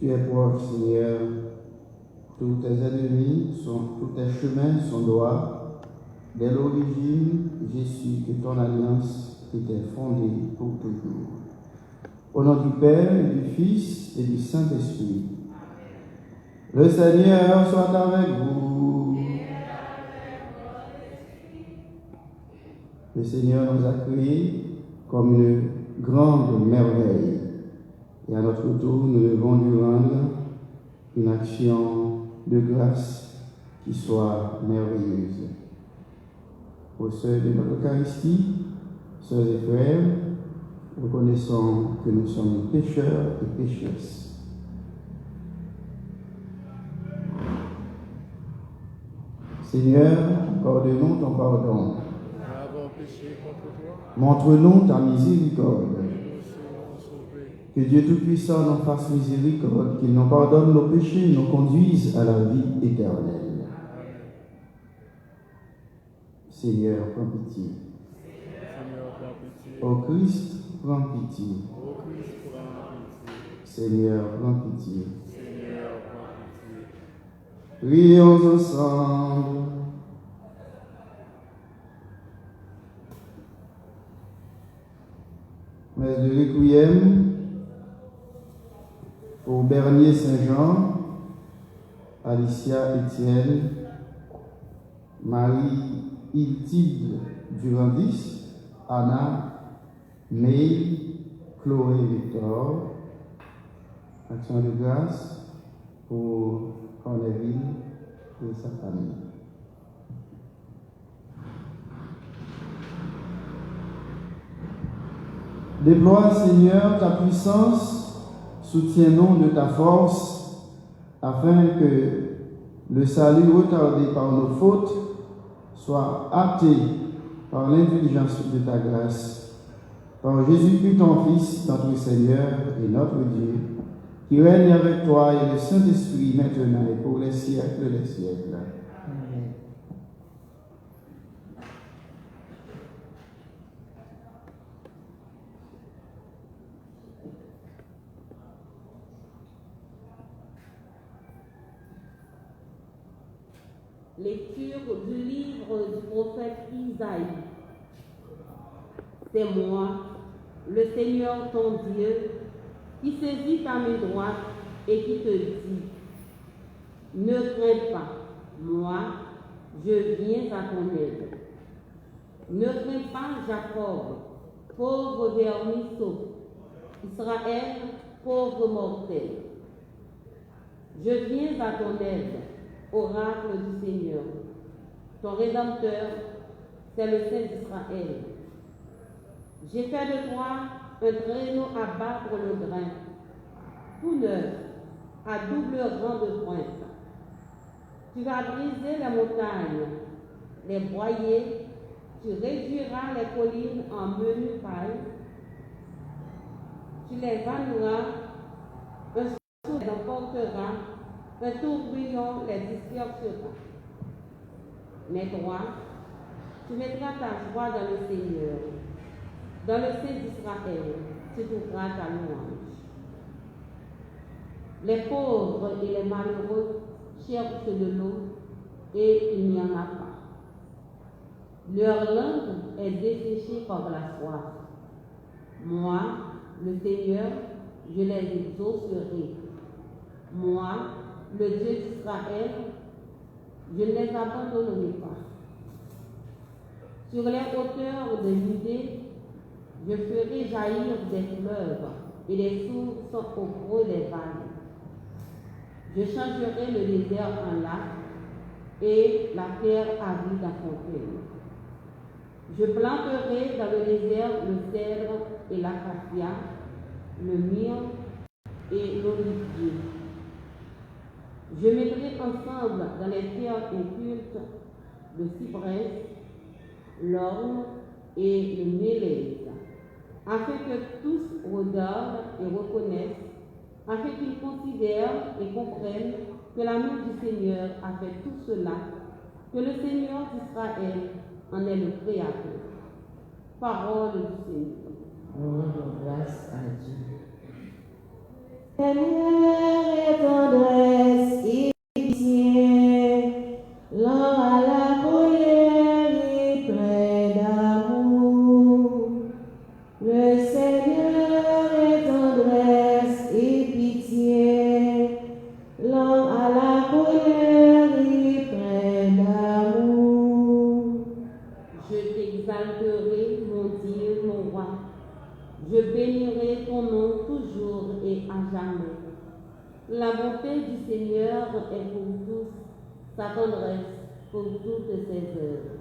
Tu es proche, Seigneur. Tous tes ennemis, tous tes chemins sont droits. Dès l'origine, j'ai su que ton alliance était fondée pour toujours. Au nom du Père, et du Fils et du Saint-Esprit. Le Seigneur soit avec vous. Le Seigneur nous a créés comme une grande merveille. Et à notre tour, nous devons lui rendre une action de grâce qui soit merveilleuse. Au sein de notre Eucharistie, sœurs et frères, reconnaissons que nous sommes pécheurs et pécheuses. Seigneur, accorde-nous ton pardon. Montre-nous ta miséricorde. Que Dieu Tout-Puissant nous fasse miséricorde, qu'il nous pardonne nos péchés et nous conduise à la vie éternelle. Seigneur, prends pitié. Ô Christ, prends pitié. Seigneur, prends pitié. Prions ensemble. Messe de Requiem pour Bernier Saint-Jean, Alicia Étienne, Marie Hiltide Durandis, Anna, May, Chloé Victor. Action de grâce pour Cornéville et sa famille. Déploie, Seigneur, ta puissance, soutiens-nous de ta force, afin que le salut retardé par nos fautes soit hâté par l'indulgence de ta grâce. Par Jésus-Christ, ton Fils, notre Seigneur et notre Dieu, qui règne avec toi et le Saint-Esprit maintenant et pour les siècles des siècles. Amen. Lecture du livre du prophète Isaïe. C'est moi, le Seigneur ton Dieu, qui saisit ta main droite et qui te dit: ne crains pas, moi, je viens à ton aide. Ne crains pas, Jacob, pauvre vermisseau, Israël, pauvre mortel. Je viens à ton aide, oracle du Seigneur. Ton Rédempteur, c'est le Saint d'Israël. J'ai fait de toi un traîneau à battre le grain, tout neuf, à double rang de pointe. Tu vas briser les montagnes, les broyer, tu réduiras les collines en menu paille, tu les vanneras, un souffle les emportera, un tourbillon les dispersera. Mais toi, tu mettras ta joie dans le Seigneur. Dans le Saint d'Israël, tu trouveras ta louange. Les pauvres et les malheureux cherchent de l'eau et il n'y en a pas. Leur langue est desséchée par la soif. Moi, le Seigneur, je les exaucerai. Moi, le Dieu d'Israël, je ne les abandonnerai pas. Sur les hauteurs de Judée, je ferai jaillir des fleuves et des sources au creux des vallées. Je changerai le désert en lac et la terre aride en fontaine. Je planterai dans le désert le cèdre et l'acacia, le myrrhe et l'olivier. Je mettrai ensemble dans les terres incultes le cyprès, l'orme et le mélèze, afin que tous regardent et reconnaissent, afin qu'ils considèrent et comprennent que la main du Seigneur a fait tout cela, que le Seigneur d'Israël en est le Créateur. Parole du Seigneur. Nous rendons grâce à Dieu. Seigneur et tendresse et pitié, lent à la colère et plein d'amour. Le Seigneur est tendresse et pitié, lent à la colère et plein d'amour. Je t'exalterai, mon Dieu, mon roi. Je bénirai ton nom toujours et à jamais. La bonté du Seigneur est pour tous, sa tendresse pour toutes ses œuvres.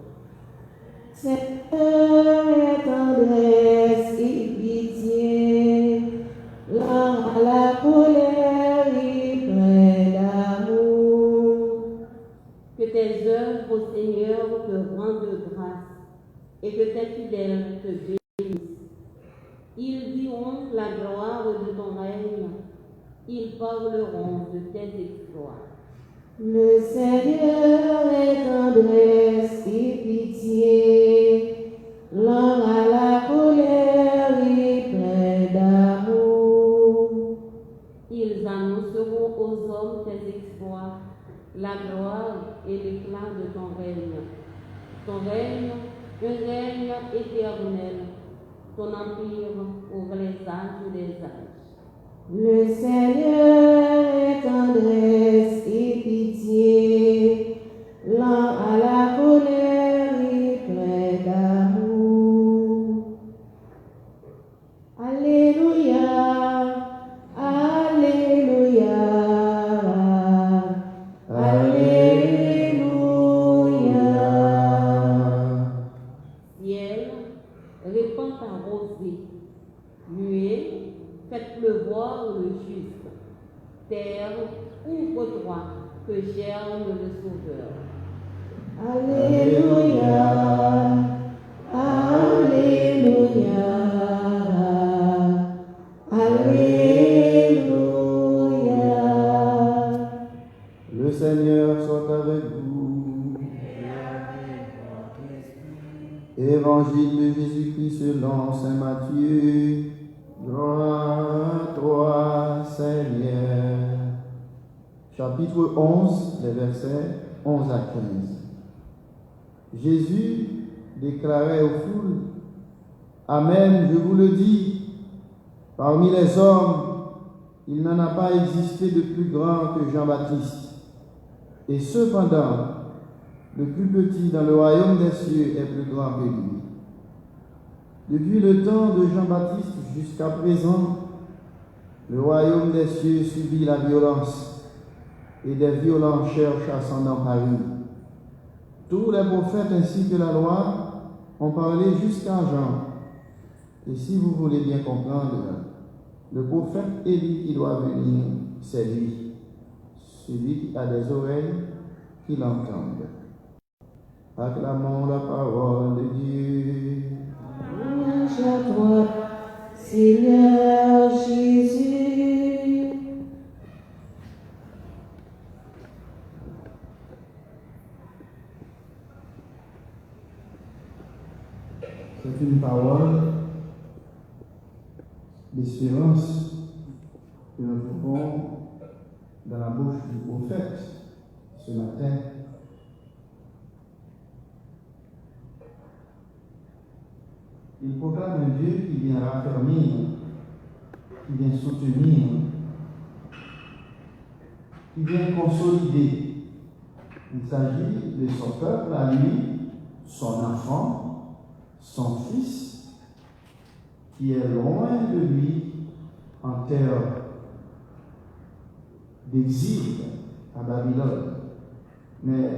Seigneur et tendresse et pitié, lent à la colère et plein d'amour. Que tes œuvres, Seigneur, te rendent grâce et que tes fidèles te bénissent. Ils diront la gloire de ton règne, ils parleront de tes exploits. Le Seigneur est tendresse et pitié, lent à la colère et plein d'amour. Ils annonceront aux hommes tes exploits, la gloire et l'éclat de ton règne. Ton règne, un règne éternel, ton empire ouvre les âges des âges. Le Seigneur est tendresse et pitié, lent à la colère et plein d'amour. Alléluia, Alléluia, Alléluia. Ciel, répand ta rosée. Nuée, faites pleuvoir le juste. Terre, ouvre-toi, que germe le Sauveur. Alléluia, Alléluia, Alléluia. Le Seigneur soit avec vous. Évangile de Jésus-Christ selon saint Matthieu. Gloire à toi, Seigneur. Chapitre 11, les versets 11 à 15. Jésus déclarait aux foules: Amen, je vous le dis, parmi les hommes, il n'en a pas existé de plus grand que Jean-Baptiste. Et cependant, le plus petit dans le royaume des cieux est plus grand que lui. Depuis le temps de Jean-Baptiste jusqu'à présent, le royaume des cieux subit la violence, et des violents cherchent à s'en emparer. Tous les prophètes ainsi que la loi ont parlé jusqu'à Jean. Et si vous voulez bien comprendre, le prophète Élie qui doit venir, c'est lui. Celui qui a des oreilles, qui l'entende. Acclamons la parole de Dieu. Louange à toi, Seigneur Jésus. C'est une parole d'espérance que nous trouvons dans la bouche du prophète ce matin. Il proclame un Dieu qui vient raffermir, qui vient soutenir, qui vient consolider. Il s'agit de son peuple à lui, son enfant, son fils, qui est loin de lui en terre d'exil à Babylone. Mais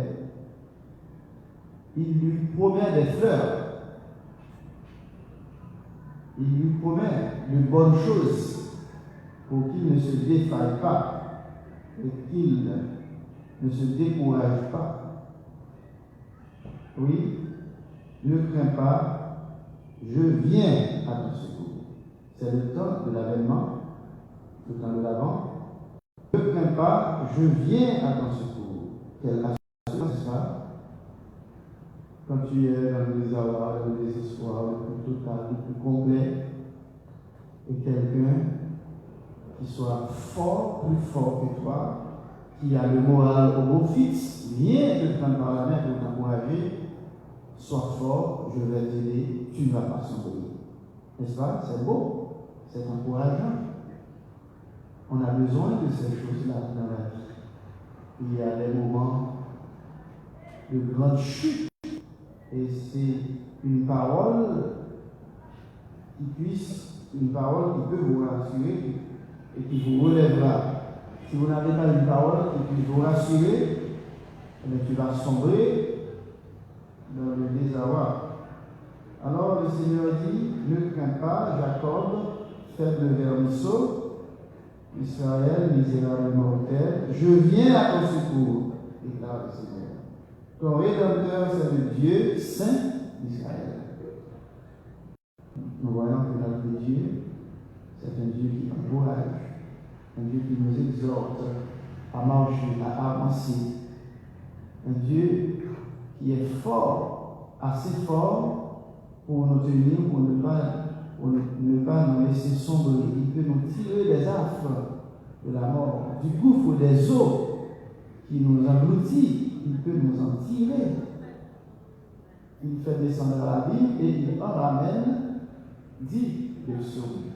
il lui promet des fleurs. Il lui promet de bonnes choses pour qu'il ne se défaille pas et qu'il ne se décourage pas. Oui, ne crains pas, je viens à ton secours. C'est le temps de l'avènement, le temps de l'avant. Ne crains pas, je viens à ton secours. Quelle assurance c'est ça? Quand tu es dans le désarroi, dans le désespoir, le plus total, le plus complet, et quelqu'un qui soit fort, plus fort que toi, qui a le moral au beau fixe, rien que prendre par la main pour t'encourager, sois fort, je vais t'aider, tu ne vas pas sombrer. N'est-ce pas? C'est beau, c'est encourageant. On a besoin de ces choses-là dans la vie. Il y a des moments de grande chute, et c'est une parole une parole qui peut vous rassurer et qui vous relèvera. Si vous n'avez pas une parole qui puisse vous rassurer, tu vas sombrer dans le désarroi. Alors le Seigneur dit, ne crains pas, Jacob, faible vermisseau, Israël, misérable mortel, je viens à ton secours, déclare le Seigneur. Ton Rédempteur, c'est le Dieu saint d'Israël. Nous voyons que notre Dieu, c'est un Dieu qui encourage, un Dieu qui nous exhorte à marcher, à avancer, un Dieu qui est fort, assez fort pour nous tenir, pour ne pas nous laisser sombrer. Il peut nous tirer des affres de la mort, du gouffre des eaux qui nous engloutit, il peut nous en tirer. Il fait descendre l'abîme et il en ramène 10 de sauver.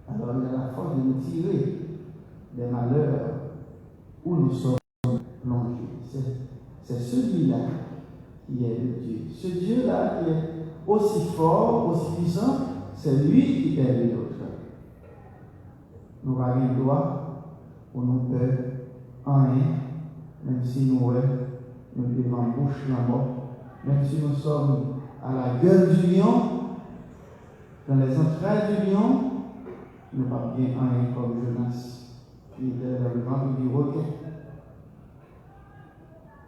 Alors il a la force de nous tirer des malheurs où nous sommes plongés. C'est celui-là qui est le Dieu. Ce Dieu-là qui est aussi fort, aussi puissant, c'est lui qui est les autres. Nous n'avons rien droit pour nous peur en rien, même si nous devons bouche la mort, même si nous sommes à la gueule du lion, dans les entrailles du lion, nous n'avons bien en rien comme Jonas, qui était dans le ventre du requin.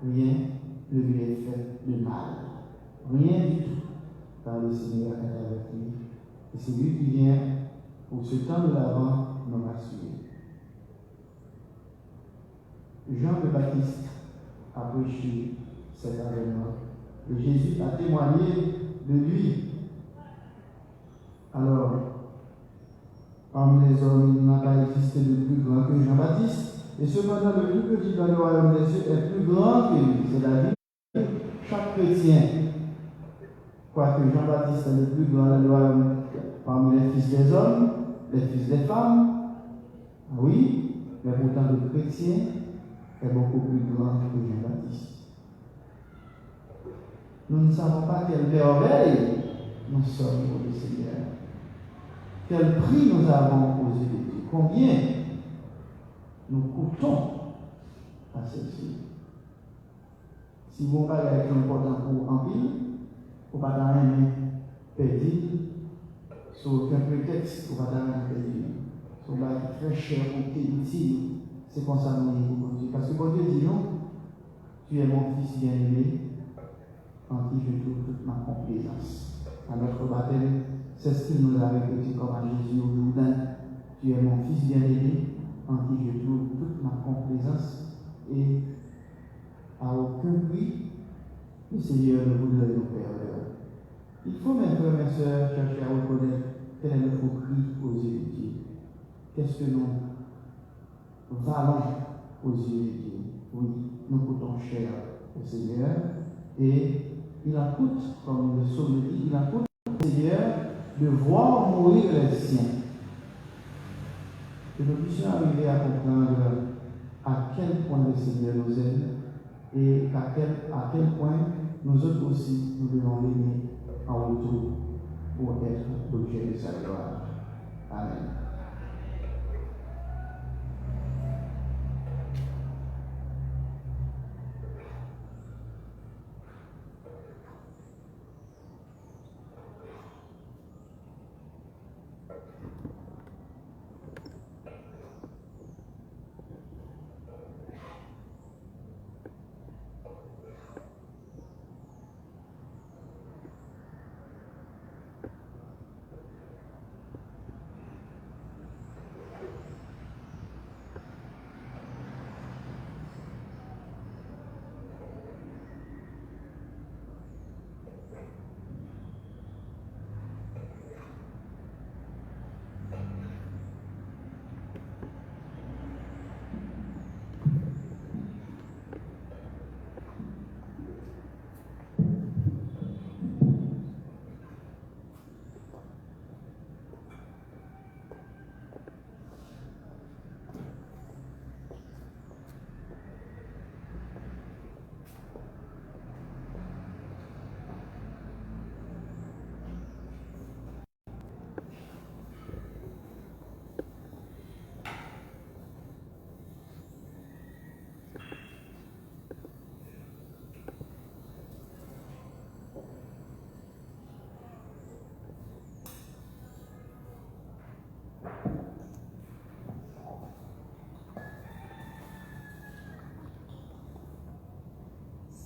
Rien ne lui est fait de mal. Rien du tout. Car le Seigneur est avec lui. Et c'est lui qui vient, pour ce temps de l'avant, nous rassurer. Jean le Baptiste a prêché cet avènement. Et Jésus a témoigné de lui. Alors, parmi les hommes, il n'a pas existé de plus grand que Jean-Baptiste. Et cependant, le plus petit dans le royaume des cieux est plus grand que lui. C'est la vie. Chaque chrétien, quoique Jean-Baptiste est le plus grand dans le royaume parmi les fils des hommes, les fils des femmes, oui, mais pourtant le chrétien est beaucoup plus grand que Jean-Baptiste. Nous ne savons pas quelle merveille nous sommes pour le Seigneur. Quel prix nous avons aux yeux de Dieu. Combien nous coûtons à celle-ci. Si vous parlez avec un important pour en pile, vous ne pouvez pas rien perdre sur aucun prétexte, vous ne pouvez pas rien perdre. Sur un très cher pour qui utile, c'est comme ça nous pour Dieu. Parce que bon Dieu dit non, tu es mon fils bien-aimé, en qui je trouve toute ma complaisance. À notre baptême, c'est ce qu'il nous a répété comme à Jésus au Jourdain. Tu es mon fils bien-aimé, en qui je trouve toute ma complaisance, et à aucun prix, le Seigneur ne voudrait nous perdre. Il faut, mes frères et mes sœurs, chercher à reconnaître quel est notre prix aux yeux de Dieu. Qu'est-ce que nous valons aux yeux de Dieu? Oui, nous coûtons cher au Seigneur, et il en coûte, comme le psaume dit, il en coûte au Seigneur de voir mourir les siens. Que nous puissions arriver à comprendre à quel point le Seigneur nous aime et à quel point nous autres aussi nous devons l'aimer en retour pour être l'objet de sa gloire. Amen.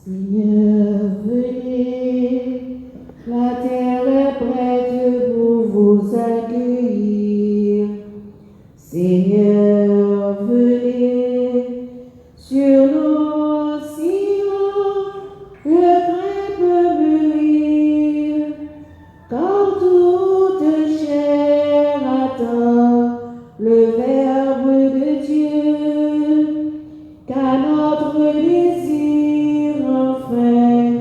Seigneur, venez, la terre est prête pour vous accueillir. Seigneur, venez, sur nos sillons, le grain peut mûrir, car toute chair attend le Verbe de Dieu, car notre désir enfin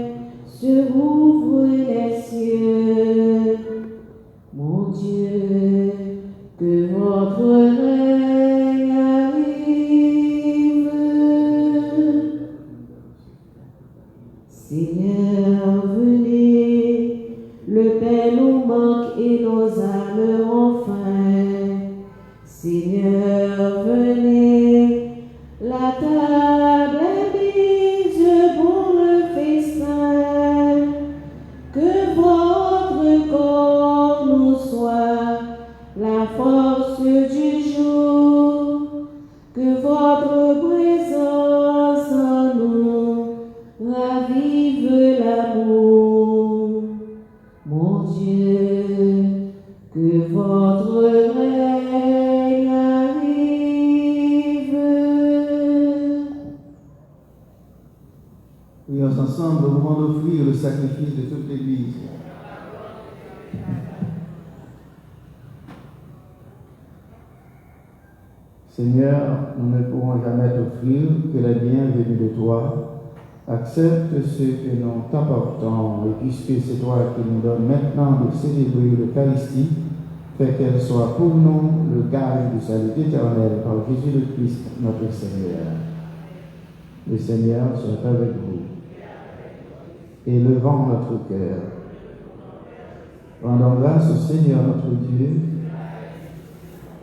se ouvre les cieux. Mon Dieu, que votre règne arrive. Seigneur, venez, le pain nous manque et nos âmes ont faim. Seigneur, venez, la table est mise pour le festin. Que votre corps nous soit la force du jour, que votre présence en nous ravive l'amour. Mon Dieu, que votre règne arrive. Prions ensemble au moment d'offrir le sacrifice de toute l'Église. Seigneur, nous ne pourrons jamais t'offrir que les biens venus de toi. Accepte ce que nous t'apportons, et puisque c'est toi qui nous donnes maintenant de célébrer l'Eucharistie, fais qu'elle soit pour nous le gage du salut éternel par Jésus le Christ, notre Seigneur. Le Seigneur soit avec vous. Élevons notre cœur. Rendons grâce au Seigneur notre Dieu.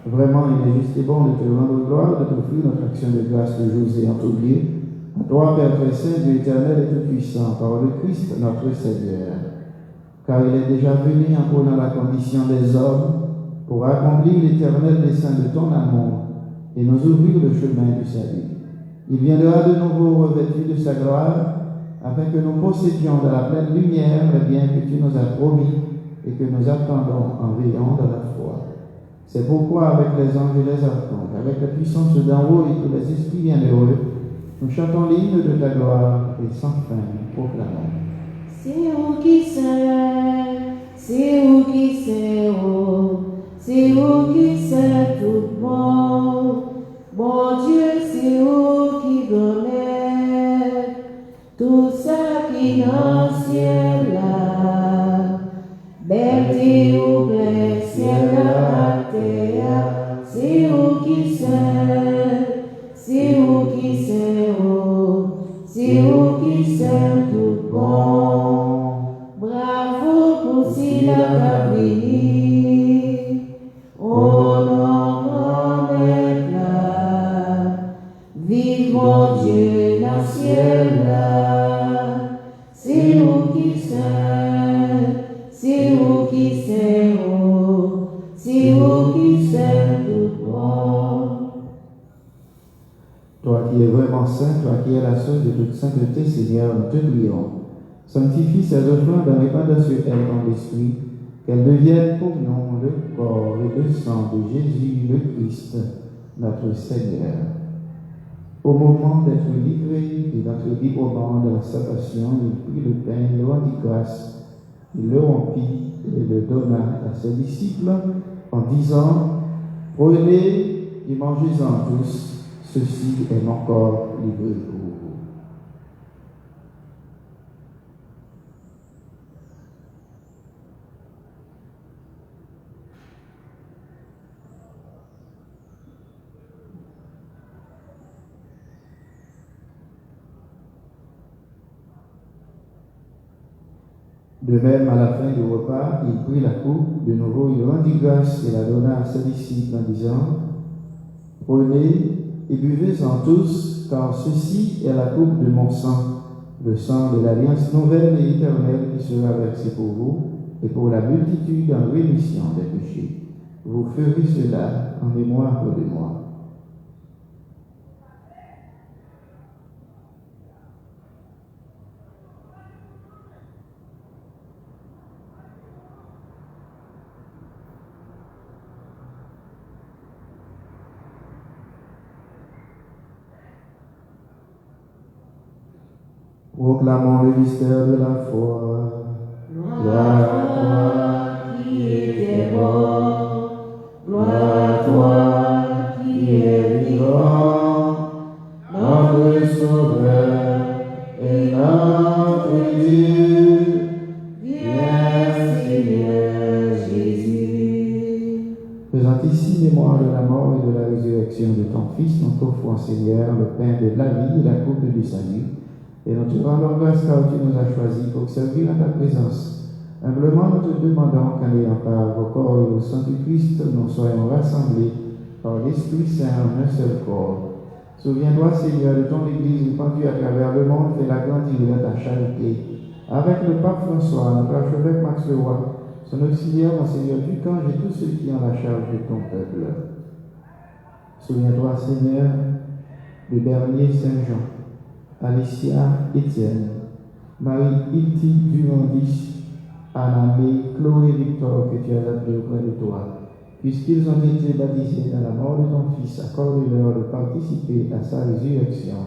Vraiment, il est juste et bon de te rendre gloire, de t'offrir notre action de grâce de José en tout lieu. À toi, Père très saint, Dieu éternel et tout-puissant, par le Christ notre Seigneur. Car il est déjà venu en prenant la condition des hommes pour accomplir l'éternel dessein de ton amour et nous ouvrir le chemin du salut. Il viendra de nouveau revêtu de sa gloire, afin que nous possédions dans la pleine lumière les biens que tu nous as promis et que nous attendons en veillant dans la foi. C'est pourquoi, avec les anges et les archanges, avec la puissance d'en haut et tous les esprits bienheureux, nous chantons l'hymne de ta gloire et sans fin nous proclamons. C'est vous qui sais, c'est vous qui sais, oh, c'est vous qui sais tout bon. Mon Dieu, c'est vous qui donnez tout ça qui dans le ciel là. Berti ou blé, ciel à terre, c'est vous qui sais, c'est vous qui sais, oh, c'est vous qui sais tout bon. Bravo pour si la cabine, oh non, grand éclat. Vive mon Dieu dans le ciel là, c'est vous qui sais, c'est vous qui sais, oh, c'est vous qui sais tout bon. Toi qui es vraiment saint, toi qui es la source de toute sainteté, Seigneur, nous te prions. Sanctifie ces offrandes en répandant sur elles ton esprit, qu'elles deviennent pour nous le corps et le sang de Jésus le Christ, notre Seigneur. Au moment d'être livré et d'être librement dans sa passion, il prit le pain, le rendit grâce, il le rompit et le donna à ses disciples en disant: Prenez et mangez-en tous, ceci est mon corps livré pour vous. De même, à la fin du repas, il prit la coupe, de nouveau il rendit grâce et la donna à ses disciples en disant: Prenez et buvez-en tous, car ceci est la coupe de mon sang, le sang de l'alliance nouvelle et éternelle qui sera versé pour vous et pour la multitude en rémission des péchés. Vous ferez cela en mémoire de moi. Proclamons le mystère de la foi. Gloire à toi qui es mort, gloire à toi qui es vivant, Notre Sauveur et notre Dieu. viens Seigneur Jésus. Faisant ici mémoire de la mort et de la résurrection de ton Fils, nous t'offrons, Seigneur, le pain de la vie et la coupe du salut. Et nous te rendons grâce car tu nous as choisis pour servir à ta présence. Humblement, nous te demandons qu'en ayant part au corps et au sang du Christ, nous soyons rassemblés par l'Esprit Saint en un seul corps. Souviens-toi, Seigneur, de ton Église répandue à travers le monde, fais la grandir de ta charité. Avec le pape François, notre archevêque Max Leroy, son auxiliaire, Monseigneur Ducange et tous ceux qui ont la charge de ton peuple. Souviens-toi, Seigneur, de Bernier Saint-Jean, Alicia Étienne, Marie Hilti Durandis, Anna-Mé, Chloé Victor, que tu as appelé auprès de toi. Puisqu'ils ont été baptisés dans la mort de ton Fils, accorde-leur de participer à sa résurrection.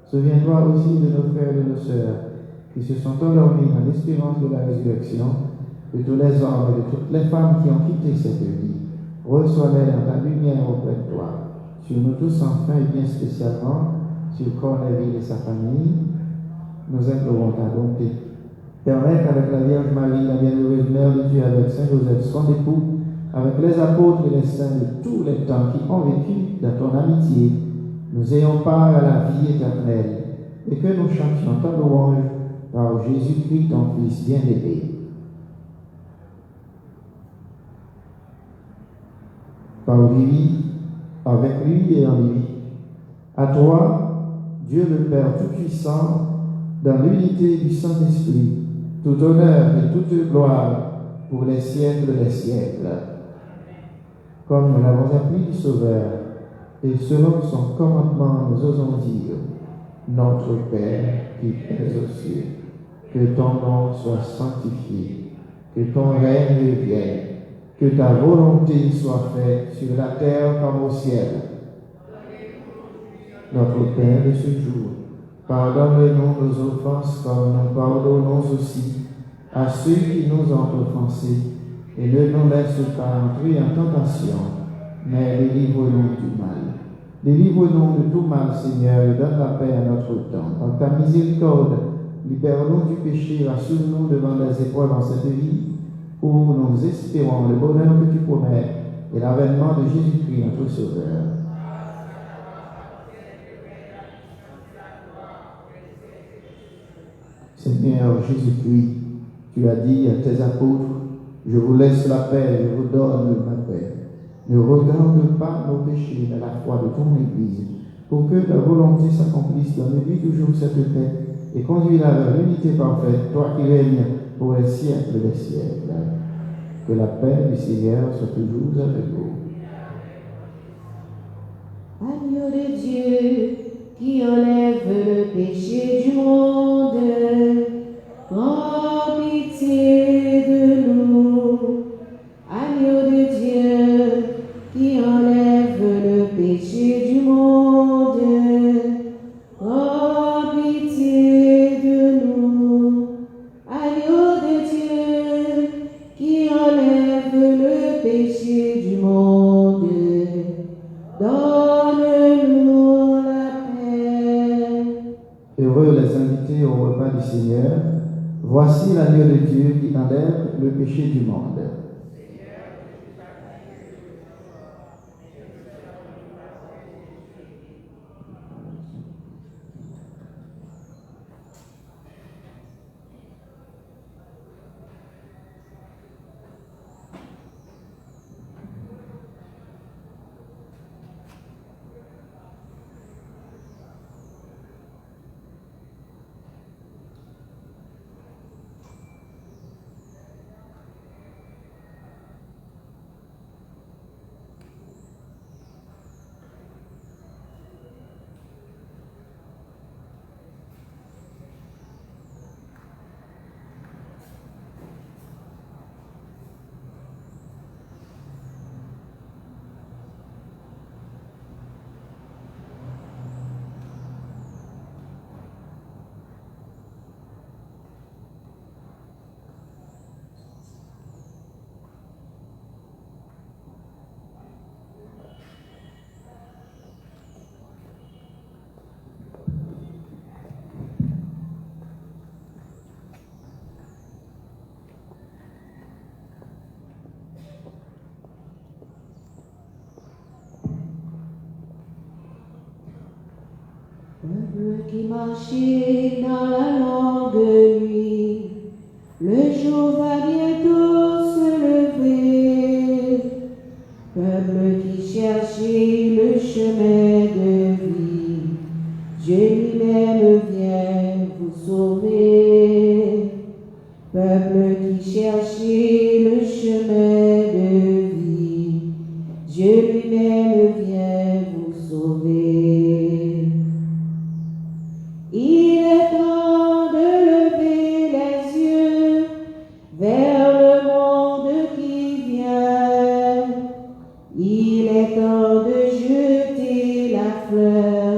Souviens-toi aussi de nos frères et de nos sœurs qui se sont endormis dans l'espérance de la résurrection, de tous les hommes et de toutes les femmes qui ont quitté cette vie. Reçois-les dans ta lumière auprès de toi. Sur nous tous enfin et bien spécialement, sur Cornélie et sa famille, nous implorons ta bonté. Permets qu'avec la Vierge Marie, la bienheureuse Mère de Dieu, avec Saint Joseph, son époux, avec les apôtres et les saints de tous les temps qui ont vécu dans ton amitié, nous ayons part à la vie éternelle et que nous chantions ta louange par Jésus-Christ, ton Fils bien-aimé. Par lui, avec lui et en lui. À toi, Dieu le Père Tout-Puissant, dans l'unité du Saint-Esprit, tout honneur et toute gloire pour les siècles des siècles. Comme nous l'avons appris du Sauveur, et selon son commandement, nous osons dire, notre Père qui es aux cieux, que ton nom soit sanctifié, que ton règne vienne, que ta volonté soit faite sur la terre comme au ciel. Notre Père de ce jour, pardonne-nous nos offenses comme nous pardonnons aussi à ceux qui nous ont offensés, et ne nous laisse pas entrer en tentation, mais délivre-nous du mal. Délivre-nous de tout mal, Seigneur, et donne la paix à notre temps. Par ta miséricorde, libère-nous du péché, rassure-nous devant les épreuves en cette vie, où nous espérons le bonheur que tu promets et l'avènement de Jésus-Christ, notre Sauveur. Seigneur Jésus-Christ, tu as dit à tes apôtres, je vous laisse la paix, je vous donne ma paix. Ne regarde pas nos péchés, mais la foi de ton Église, pour que ta volonté s'accomplisse dans nos vies toujours cette paix, et conduis-la vers l'unité parfaite, toi qui règnes pour les siècles des siècles. Que la paix du Seigneur soit toujours avec vous. Agneau de Dieu qui enlève le péché du monde, prends pitié de nous. Agneau de Dieu qui enlève le péché du monde, prends pitié de nous. Agneau de Dieu qui enlève le péché du monde, donne-nous la paix. Heureux les invités au repas du Seigneur. Voici l'agneau de Dieu qui enlève le péché du monde. Peuple qui marchait dans la longue nuit, le jour va bientôt se lever. Peuple qui cherchait le chemin de vie, Dieu lui-même vient vous sauver. Peuple qui cherchait le chemin de vie, Dieu lui-même vient vous sauver. Il est temps de lever les yeux vers le monde qui vient. Il est temps de jeter la fleur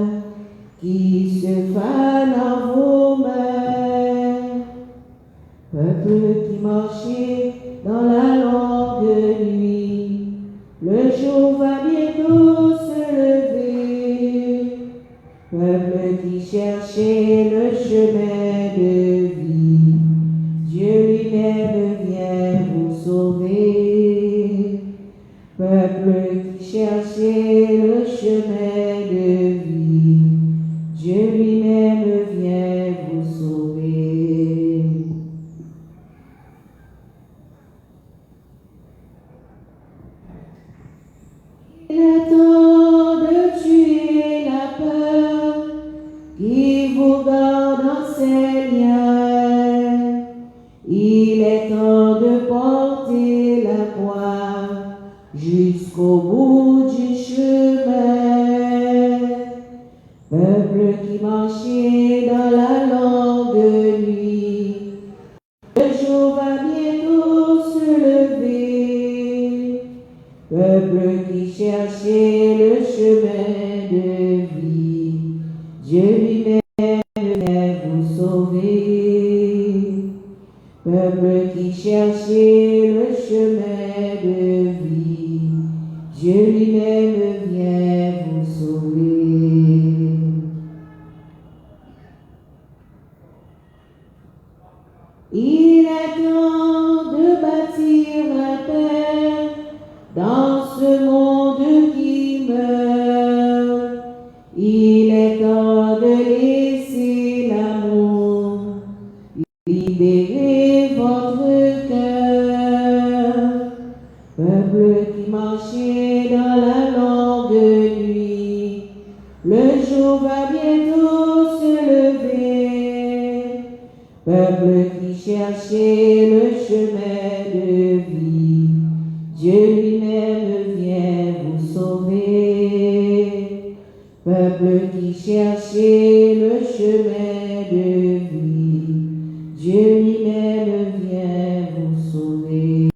qui se fane en vos mains. Peuple qui marchait dans la longue nuit, le jour va bientôt se lever. Peuple qui cherchait le chemin de vie, Dieu lui-même vient vous sauver. Peuple qui cherchait le chemin de vie, Dieu lui-même vient vous sauver. Il est temps de tuer la peur qui vous garde en ses liens. Il est temps de porter la croix jusqu'au bout du chemin. Peuple qui marchait dans la longue nuit, le jour va bientôt se lever. Peuple qui cherchait le chemin de vie, Dieu lui-même vient vous sauver. Peuple qui cherchait le chemin de vie, Dieu lui-même vient vous sauver. Il est temps de bâtir la paix dans ce monde qui meurt. Il est temps de laisser l'amour libérer votre cœur. Peuple qui marchait dans la longue nuit, le jour va bientôt se lever. Peuple qui cherchait le chemin de vie, Dieu lui-même vient vous sauver. Peuple qui cherchait le chemin de vie, Dieu lui-même vient vous sauver.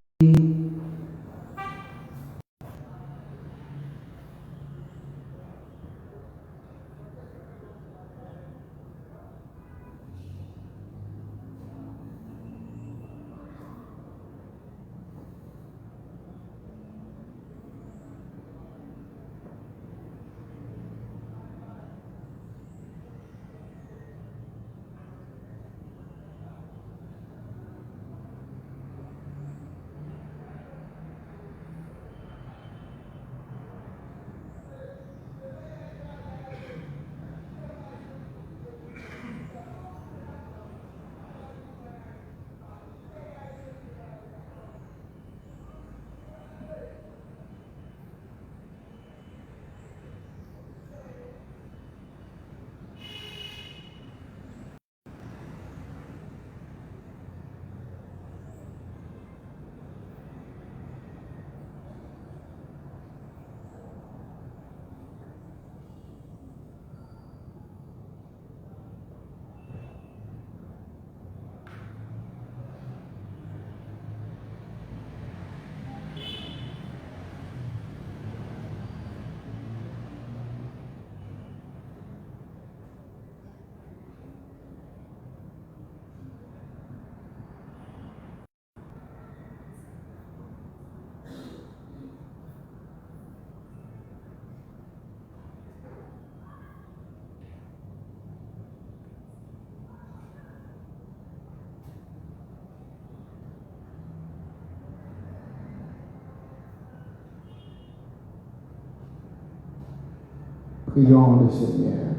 Prions le Seigneur.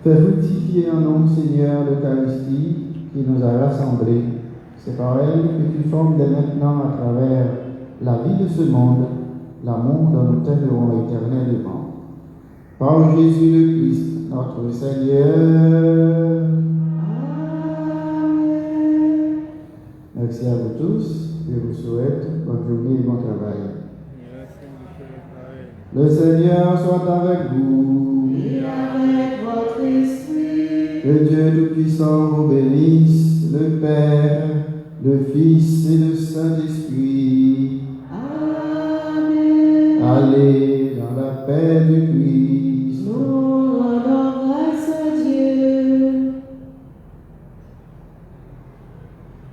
Fais fructifier en nous, Seigneur, l'Eucharistie qui nous a rassemblés. C'est par elle que tu formes dès maintenant à travers la vie de ce monde, l'amour dont nous t'aimerons éternellement. Par Jésus le Christ, notre Seigneur. Amen. Merci à vous tous. Je vous souhaite bonne journée et bon travail. Le Seigneur soit avec vous. Et avec votre esprit. Que Dieu Tout-Puissant vous bénisse, le Père, le Fils et le Saint-Esprit. Amen. Allez dans la paix du Christ. Nous rendons grâce à Dieu.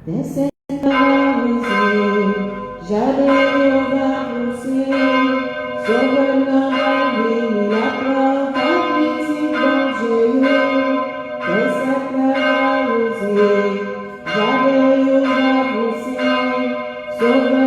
Dès cette rosée, jamais on va pousser. Sauveur la vie, la preuve petit bon Dieu. Dès cette rosée, jamais on va pousser. Sauveur